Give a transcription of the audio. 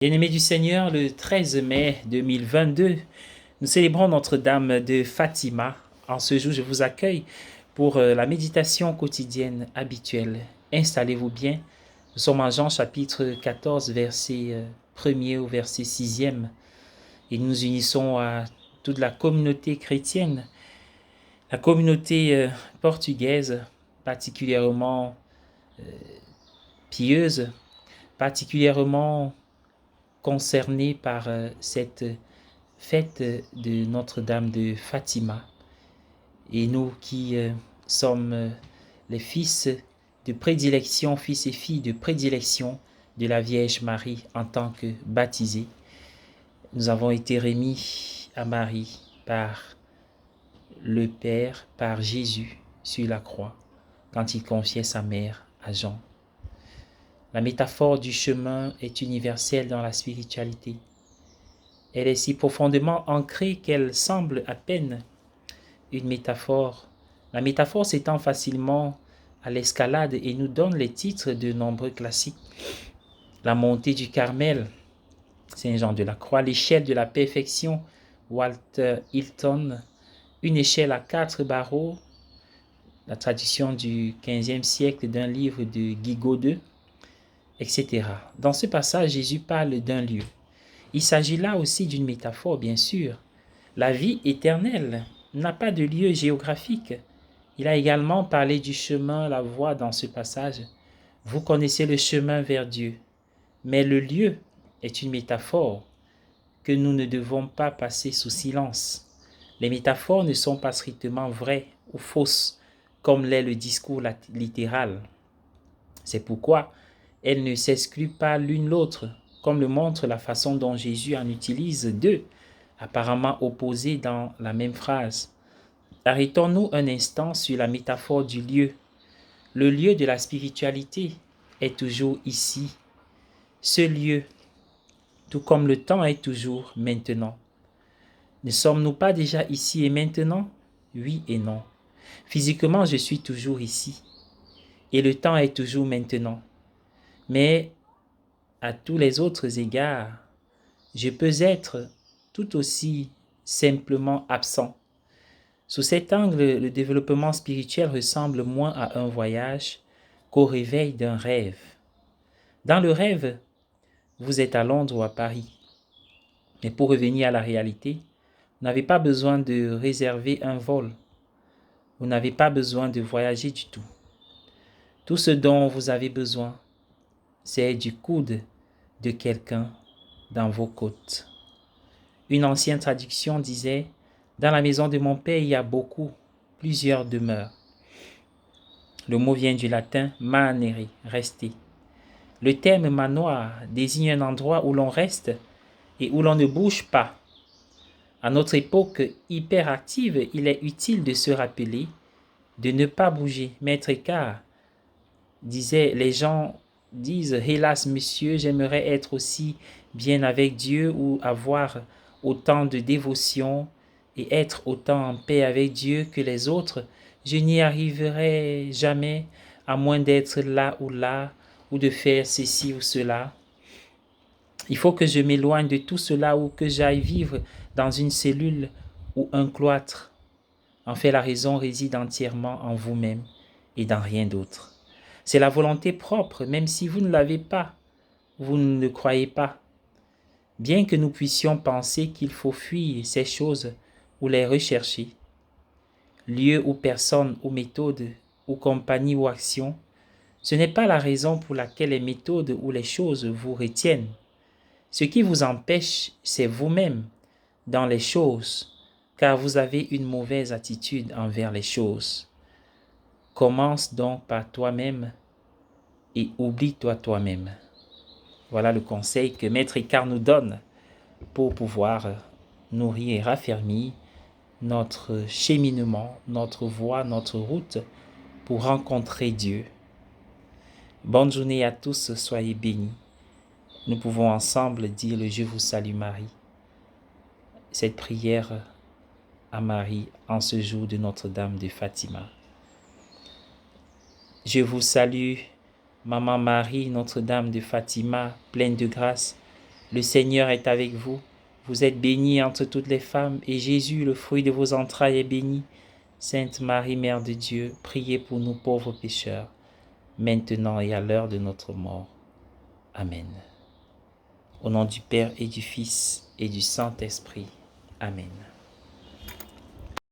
Bien-aimés du Seigneur, le 13 mai 2022, nous célébrons Notre-Dame de Fatima. En ce jour, je vous accueille pour la méditation quotidienne habituelle. Installez-vous bien. Nous sommes en Jean chapitre 14, verset 1er au verset 6e. Et nous unissons à toute la communauté chrétienne, la communauté portugaise, particulièrement pieuse, particulièrement concernés par cette fête de Notre-Dame de Fatima. Et nous qui sommes les fils de prédilection, fils et filles de prédilection de la Vierge Marie en tant que baptisés, nous avons été remis à Marie par le Père, par Jésus sur la croix, quand il confiait sa mère à Jean. La métaphore du chemin est universelle dans la spiritualité. Elle est si profondément ancrée qu'elle semble à peine une métaphore. La métaphore s'étend facilement à l'escalade et nous donne les titres de nombreux classiques. La montée du Carmel, Saint Jean de la Croix, l'échelle de la perfection, Walter Hilton, une échelle à 4 barreaux, la traduction du XVe siècle d'un livre de Guy Godeux, etc. Dans ce passage, Jésus parle d'un lieu. Il s'agit là aussi d'une métaphore, bien sûr. La vie éternelle n'a pas de lieu géographique. Il a également parlé du chemin, la voie dans ce passage. Vous connaissez le chemin vers Dieu, mais le lieu est une métaphore que nous ne devons pas passer sous silence. Les métaphores ne sont pas strictement vraies ou fausses, comme l'est le discours littéral. C'est pourquoi elles ne s'excluent pas l'une l'autre, comme le montre la façon dont Jésus en utilise deux, apparemment opposés dans la même phrase. Arrêtons-nous un instant sur la métaphore du lieu. Le lieu de la spiritualité est toujours ici. Ce lieu, tout comme le temps est toujours maintenant. Ne sommes-nous pas déjà ici et maintenant? Oui et non. Physiquement, je suis toujours ici. Et le temps est toujours maintenant. Mais à tous les autres égards, je peux être tout aussi simplement absent. Sous cet angle, le développement spirituel ressemble moins à un voyage qu'au réveil d'un rêve. Dans le rêve, vous êtes à Londres ou à Paris. Mais pour revenir à la réalité, vous n'avez pas besoin de réserver un vol. Vous n'avez pas besoin de voyager du tout. Tout ce dont vous avez besoin, c'est du coude de quelqu'un dans vos côtes. Une ancienne traduction disait « Dans la maison de mon père, il y a plusieurs demeures ». Le mot vient du latin « manere », rester. Le terme manoir désigne un endroit où l'on reste et où l'on ne bouge pas. À notre époque hyperactive, il est utile de se rappeler de ne pas bouger. Maître Eckhart disait « Les gens disent « Hélas, monsieur, j'aimerais être aussi bien avec Dieu ou avoir autant de dévotion et être autant en paix avec Dieu que les autres. Je n'y arriverai jamais, à moins d'être là, ou de faire ceci ou cela. Il faut que je m'éloigne de tout cela ou que j'aille vivre dans une cellule ou un cloître. En fait, la raison réside entièrement en vous-même et dans rien d'autre. C'est la volonté propre, même si vous ne l'avez pas, vous ne le croyez pas. Bien que nous puissions penser qu'il faut fuir ces choses ou les rechercher, lieu ou personne ou méthode ou compagnie ou action, ce n'est pas la raison pour laquelle les méthodes ou les choses vous retiennent. Ce qui vous empêche, c'est vous-même dans les choses, car vous avez une mauvaise attitude envers les choses. Commence donc par toi-même et oublie-toi toi-même. Voilà le conseil que Maître Eckhart nous donne pour pouvoir nourrir et raffermir notre cheminement, notre voie, notre route pour rencontrer Dieu. Bonne journée à tous, soyez bénis. Nous pouvons ensemble dire le Je vous salue Marie. Cette prière à Marie en ce jour de Notre-Dame de Fatima. Je vous salue, Maman Marie, Notre-Dame de Fatima, pleine de grâce. Le Seigneur est avec vous. Vous êtes bénie entre toutes les femmes, et Jésus, le fruit de vos entrailles, est béni. Sainte Marie, Mère de Dieu, priez pour nous pauvres pécheurs, maintenant et à l'heure de notre mort. Amen. Au nom du Père et du Fils et du Saint-Esprit. Amen.